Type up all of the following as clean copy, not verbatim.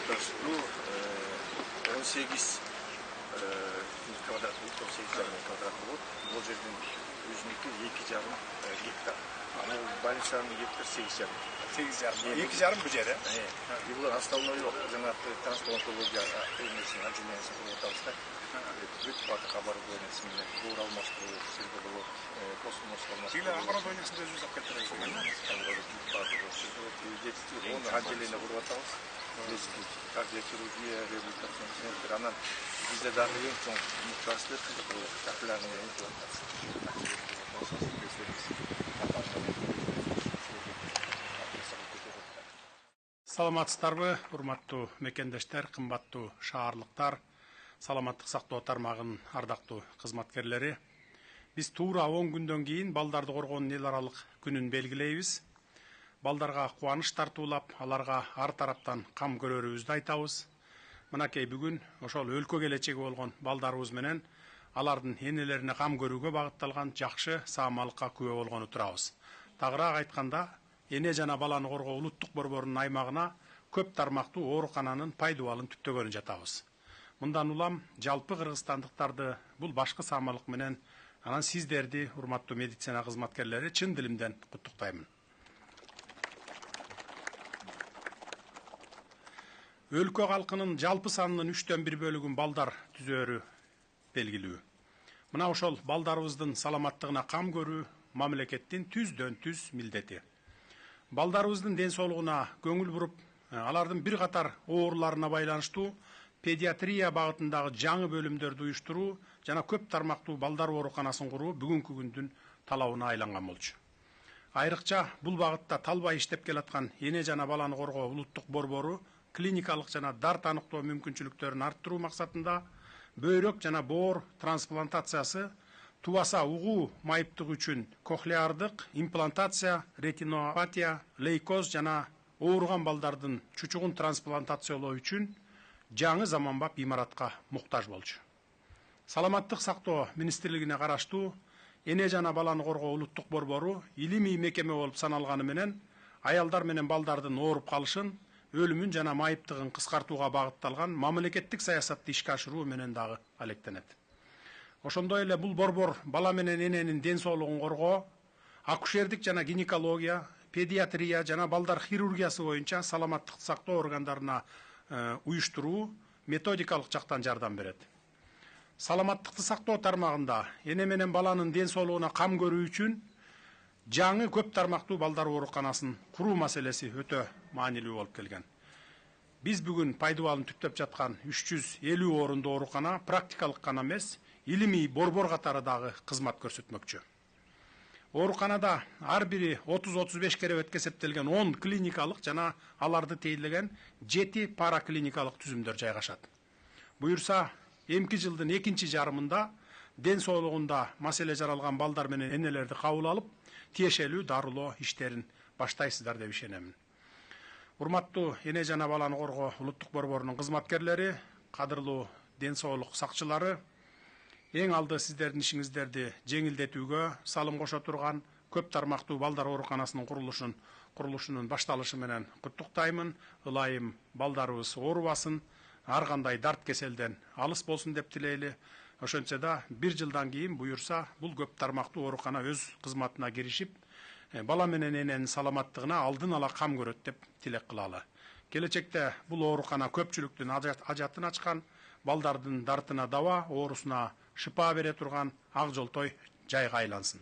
Bu 18 kvadrat metre, 18,5 kvadrat metre. Bu жерден өзүнүкү 2,5 гектар. Ана больницанын гектар 8,5. 2,5 bu жер. И булар основной жанагы трансплантология отделениесин куруп атабыз да. Бүт бардык оборудованиясы менен доор алмаштыруу, сырдылоо, космос алмаштыруу. Силер оборудованиясын өзүңүз алып келтиресиз. Оны отделение куруп атабыз. Кардиохирургия, реабилитацион центр. Анан бизде дагы эң чоң муктаждык бул капиллярный имплантация. Саламатсыздарбы, урматтуу мекендештер, кымбаттуу шаарлыктар, саламаттык сактоо тармагынын ардактуу кызматкерлери. Биз туура 10 күндөн кийин балдарды коргоонун эл аралык күнүн белгилейбиз. Балдарга кубаныч тартуулап, аларга ар тараптан кам көрөрүбүздү айтабыз. Мынакей бүгүн ошол өлкө келечеги болгон балдарыбыз менен алардын энелерине кам көрүүгө багытталган жакшы саамалыкка күбө болгону турабыз. Тагыраак айтканда, эне жана баланы коргоо улуттук борборунун аймагына көп тармактуу оорукананын пайдубалын түптөгөнү жатабыз. Мындан улам жалпы кыргызстандыктарды бул башкы саамалык менен анан сиздерди, урматтуу медицина кызматкерлери, чын дилимден куттуктаймын. Өлкө калкынын жалпы санынын 3/1 бөлүгүн балдар түзөөрү белгилүү. Мына ошол балдарыбыздын саламаттыгына кам көрүү мамлекеттин түздөн-түз милдети. Балдарыбыздын ден соолугуна көңүл буруп, алардын бир катар ооруларына байланыштуу педиатрия багытындагы жаңы бөлүмдөрдү уюштуруу жана көп тармактуу балдар ооруканасын куруу бүгүнкү күндүн талабына айланган болчу. Айрыкча бул багытта талбай иштеп келаткан эне жана баланы коргоо улуттук борбору клиникалык жана дар таныктоо мүмкүнчүлүктөрүн арттыруу максатында бөйрөк жана боор трансплантациясы, тубаса угуу майыптыгы үчүн кохлеардык имплантация, ретинопатия, лейкоз жана ооруган балдардын чучугун трансплантациялоо үчүн жаңы заманбап имаратка муктаж болчу. Саламаттык сактоо министрлигине караштуу эне жана баланы коргоо улуттук борбору илимий мекеме болуп саналганы менен аялдар менен балдардын ооруп калышын, өлүмүн жана майыптыгын кыскартууга багытталган мамлекеттик саясатты ишке ашыруу менен дагы алектенет. Ошондой эле бул борбор бала менен эненин ден соолугун коргоо, акушердик жана гинекология, педиатрия жана балдар хирургиясы боюнча саламаттыкты сактоо органдарына уюштуруу, методикалык жактан жардам берет. Саламаттыкты сактоо тармагында эне менен баланын ден соолугуна кам көрүү үчүн жаңы көп тармактуу балдар ооруканасын куруу маселеси өтө маанилүү болуп келген. Биз бүгүн пайдубалын түптөп жаткан 350 орундуу оорукана практикалык гана эмес, илимий борбор катары дагы кызмат көрсөтмөкчү. Ооруканада ар бири 30-35 керебетке эсептелген 10 клиникалык жана аларды тейлеген 7 параклиникалык түзүмдөр жайгашат. Буюрса, эмки жылдын экинчи жарымында ден соолугунда маселе жаралган балдар менен энелерди кабыл алып, тиешелүү дарылоо иштерин баштайсыздар деп ишенемин. Урматтуу эне жана баланы коргоо улуттук борборунун кызматкерлери, кадырлуу ден соолук сакчылары, эң алды сиздердин ишиңиздерди жеңилдетүүгө салым кошо турган көп тармактуу балдар ооруканасынын курулушунун башталышы менен куттуктаймын. Ылайым балдарыбыз оорубасын, ар кандай дарт кеселден алыс болсун деп тилейли. Ошентсе да бир жылдан кийин буюрса бул көп тармактуу оорукана өз кызматына киришип, бала менен эненин саламаттыгына алдын ала кам көрөт деп тилек кылалы. Келечекте бул оорукана көпчүлүктүн ажатын ачкан, балдардын дартына даба, оорусуна шыпа бере турган ак жолтой жайга айлансын.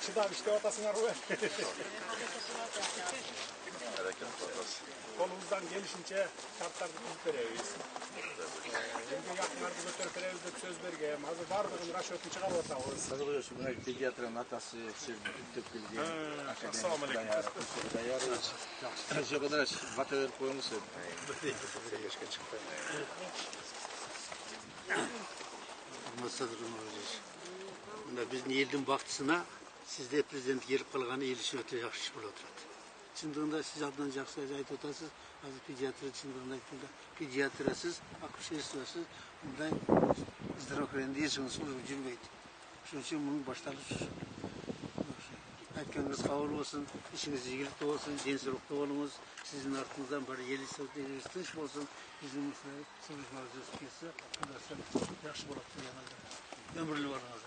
Şurada işte ortasına ruh. Kolumuzdan gelişince şartlarını biz vereyiz. Şimdi yakınlarda götürüp vereyizde söz vergeyim. Hazır var mı bunu расчетын чыгарып атабыз. Hazır oluyorsun. Buna pediatrın atası sürdürüp gelген. Assalamu alaikum. Şu kadar batı verip koymuşsun. Mına bizdin elдің бактысына сизде президент келип калганы эл үчүн өтө жакшы болуп отурат. Чындыгында сиз абдан жакшы айтып атасыз. Азыр педиатр чындыгында айтканда педиатрасыз, акушерствосыз мындай здравоохранение служба жүрбөйт. Ошон үчүн мунун башталышы aytkanınız kabul olsun, işiniz ilgilikli olsun, cinsirlikli olunuz, sizin артыңыздан bir ел istediğiniz tınç olsun, bizim çalışmalarımız kesse, bundan yaxşı bo'ladi. Ömürlü olunuz.